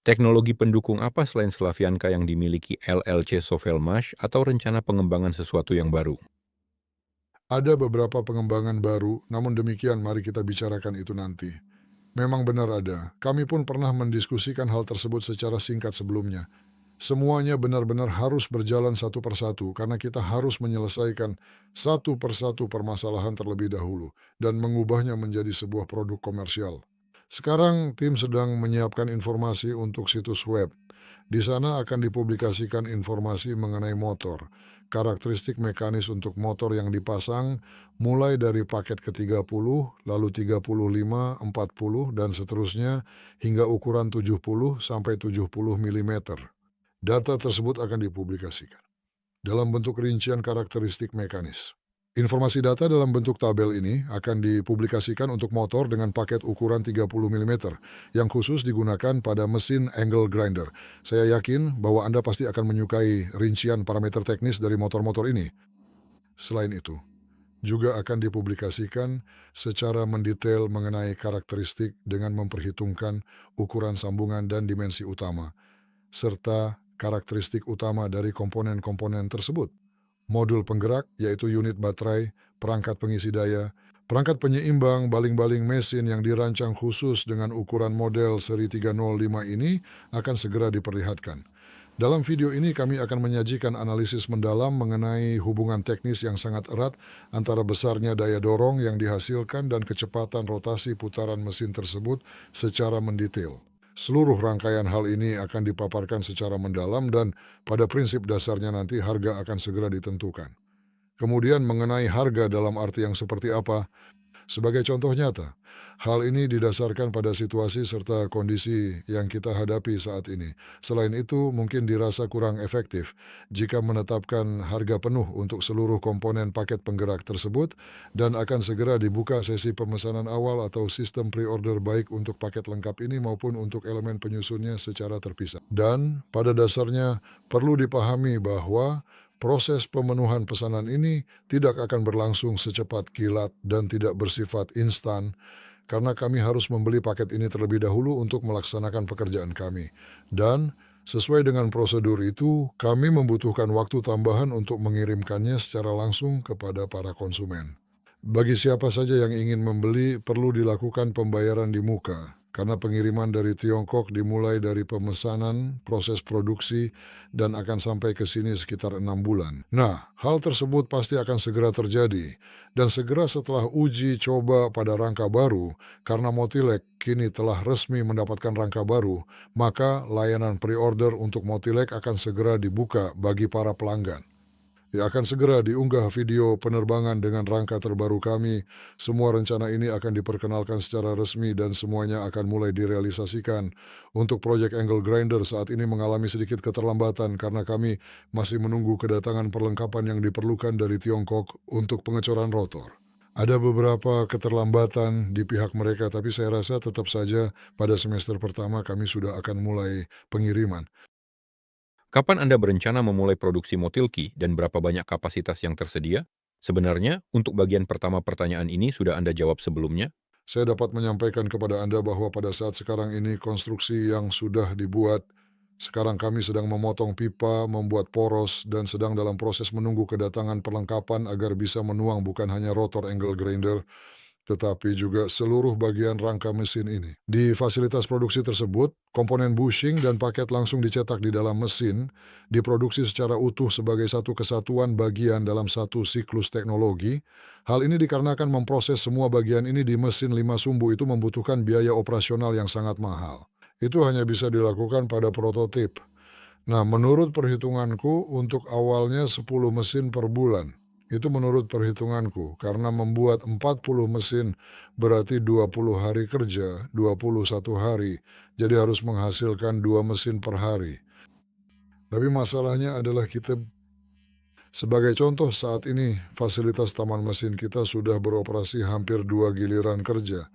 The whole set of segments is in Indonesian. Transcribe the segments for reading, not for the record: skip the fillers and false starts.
Teknologi pendukung apa selain Slavianka yang dimiliki LLC Sovelmash atau rencana pengembangan sesuatu yang baru? Ada beberapa pengembangan baru, namun demikian mari kita bicarakan itu nanti. Memang benar ada. Kami pun pernah mendiskusikan hal tersebut secara singkat sebelumnya. Semuanya benar-benar harus berjalan satu persatu karena kita harus menyelesaikan satu persatu permasalahan terlebih dahulu dan mengubahnya menjadi sebuah produk komersial. Sekarang tim sedang menyiapkan informasi untuk situs web. Di sana akan dipublikasikan informasi mengenai motor, karakteristik mekanis untuk motor yang dipasang, mulai dari paket ke-30, lalu 35, 40, dan seterusnya, hingga ukuran 70 sampai 70 mm. Data tersebut akan dipublikasikan dalam bentuk rincian karakteristik mekanis. Informasi data dalam bentuk tabel ini akan dipublikasikan untuk motor dengan paket ukuran 30 mm yang khusus digunakan pada mesin angle grinder. Saya yakin bahwa Anda pasti akan menyukai rincian parameter teknis dari motor-motor ini. Selain itu, juga akan dipublikasikan secara mendetail mengenai karakteristik dengan memperhitungkan ukuran sambungan dan dimensi utama, serta karakteristik utama dari komponen-komponen tersebut. Modul penggerak, yaitu unit baterai, perangkat pengisi daya, perangkat penyeimbang, baling-baling mesin yang dirancang khusus dengan ukuran model seri 305 ini akan segera diperlihatkan. Dalam video ini kami akan menyajikan analisis mendalam mengenai hubungan teknis yang sangat erat antara besarnya daya dorong yang dihasilkan dan kecepatan rotasi putaran mesin tersebut secara mendetail. Seluruh rangkaian hal ini akan dipaparkan secara mendalam dan pada prinsip dasarnya nanti harga akan segera ditentukan. Kemudian mengenai harga dalam arti yang seperti apa? Sebagai contoh nyata, hal ini didasarkan pada situasi serta kondisi yang kita hadapi saat ini. Selain itu, mungkin dirasa kurang efektif jika menetapkan harga penuh untuk seluruh komponen paket penggerak tersebut dan akan segera dibuka sesi pemesanan awal atau sistem pre-order baik untuk paket lengkap ini maupun untuk elemen penyusunnya secara terpisah. Dan pada dasarnya perlu dipahami bahwa proses pemenuhan pesanan ini tidak akan berlangsung secepat kilat dan tidak bersifat instan karena kami harus membeli paket ini terlebih dahulu untuk melaksanakan pekerjaan kami. Dan sesuai dengan prosedur itu, kami membutuhkan waktu tambahan untuk mengirimkannya secara langsung kepada para konsumen. Bagi siapa saja yang ingin membeli, perlu dilakukan pembayaran di muka, karena pengiriman dari Tiongkok dimulai dari pemesanan, proses produksi, dan akan sampai ke sini sekitar 6 bulan. Nah, hal tersebut pasti akan segera terjadi, dan segera setelah uji coba pada rangka baru, karena Motilek kini telah resmi mendapatkan rangka baru, maka layanan pre-order untuk Motilek akan segera dibuka bagi para pelanggan. Ya, akan segera diunggah video penerbangan dengan rangka terbaru kami. Semua rencana ini akan diperkenalkan secara resmi dan semuanya akan mulai direalisasikan. Untuk proyek Angle Grinder saat ini mengalami sedikit keterlambatan karena kami masih menunggu kedatangan perlengkapan yang diperlukan dari Tiongkok untuk pengecoran rotor. Ada beberapa keterlambatan di pihak mereka, tapi saya rasa tetap saja pada semester pertama kami sudah akan mulai pengiriman. Kapan Anda berencana memulai produksi Motilki dan berapa banyak kapasitas yang tersedia? Sebenarnya, untuk bagian pertama pertanyaan ini sudah Anda jawab sebelumnya. Saya dapat menyampaikan kepada Anda bahwa pada saat sekarang ini konstruksi yang sudah dibuat, sekarang kami sedang memotong pipa, membuat poros, dan sedang dalam proses menunggu kedatangan perlengkapan agar bisa menuang bukan hanya rotor angle grinder, tetapi juga seluruh bagian rangka mesin ini. Di fasilitas produksi tersebut, komponen bushing dan paket langsung dicetak di dalam mesin, diproduksi secara utuh sebagai satu kesatuan bagian dalam satu siklus teknologi. Hal ini dikarenakan memproses semua bagian ini di mesin 5 sumbu itu membutuhkan biaya operasional yang sangat mahal. Itu hanya bisa dilakukan pada prototip. Nah, menurut perhitunganku, untuk awalnya 10 mesin per bulan. Itu menurut perhitunganku, karena membuat 40 mesin berarti 20 hari kerja, 21 hari. Jadi harus menghasilkan 2 mesin per hari. Tapi masalahnya adalah kita, sebagai contoh saat ini, fasilitas taman mesin kita sudah beroperasi hampir 2 giliran kerja.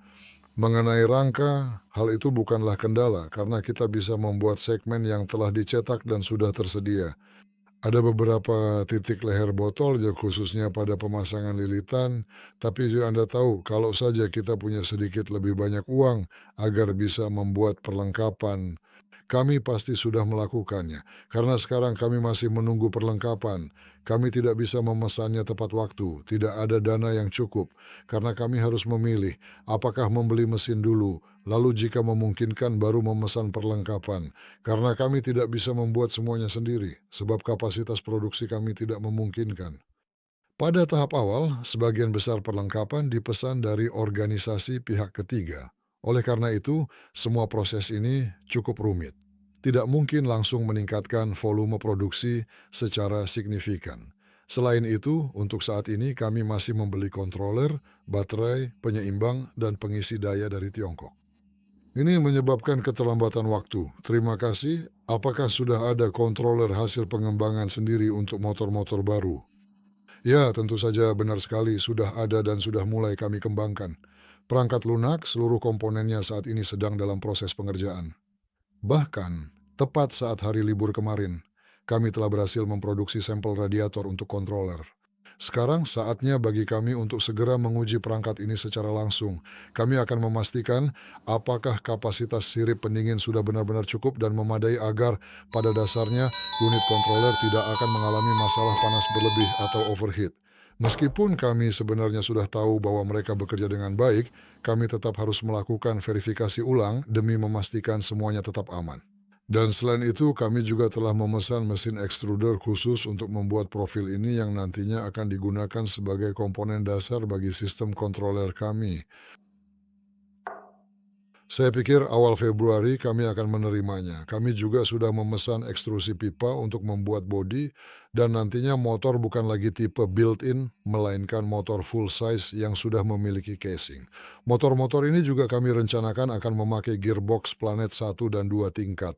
Mengenai rangka, hal itu bukanlah kendala karena kita bisa membuat segmen yang telah dicetak dan sudah tersedia. Ada beberapa titik leher botol ya khususnya pada pemasangan lilitan, tapi juga Anda tahu kalau saja kita punya sedikit lebih banyak uang agar bisa membuat perlengkapan, Kami pasti sudah melakukannya, karena sekarang kami masih menunggu perlengkapan. Kami tidak bisa memesannya tepat waktu, tidak ada dana yang cukup, karena kami harus memilih apakah membeli mesin dulu, lalu jika memungkinkan baru memesan perlengkapan. Karena kami tidak bisa membuat semuanya sendiri, sebab kapasitas produksi kami tidak memungkinkan. Pada tahap awal, sebagian besar perlengkapan dipesan dari organisasi pihak ketiga. Oleh karena itu, semua proses ini cukup rumit. Tidak mungkin langsung meningkatkan volume produksi secara signifikan. Selain itu, untuk saat ini kami masih membeli controller, baterai, penyeimbang, dan pengisi daya dari Tiongkok. Ini menyebabkan keterlambatan waktu. Terima kasih. Apakah sudah ada controller hasil pengembangan sendiri untuk motor-motor baru? Ya, tentu saja benar sekali sudah ada dan sudah mulai kami kembangkan. Perangkat lunak, seluruh komponennya saat ini sedang dalam proses pengerjaan. Bahkan, tepat saat hari libur kemarin, kami telah berhasil memproduksi sampel radiator untuk controller. Sekarang saatnya bagi kami untuk segera menguji perangkat ini secara langsung. Kami akan memastikan apakah kapasitas sirip pendingin sudah benar-benar cukup dan memadai agar pada dasarnya unit controller tidak akan mengalami masalah panas berlebih atau overheat. Meskipun kami sebenarnya sudah tahu bahwa mereka bekerja dengan baik, kami tetap harus melakukan verifikasi ulang demi memastikan semuanya tetap aman. Dan selain itu, kami juga telah memesan mesin extruder khusus untuk membuat profil ini yang nantinya akan digunakan sebagai komponen dasar bagi sistem controller kami. Saya pikir awal Februari kami akan menerimanya. Kami juga sudah memesan ekstrusi pipa untuk membuat bodi dan nantinya motor bukan lagi tipe built-in, melainkan motor full size yang sudah memiliki casing. Motor-motor ini juga kami rencanakan akan memakai gearbox Planet 1 dan 2 tingkat.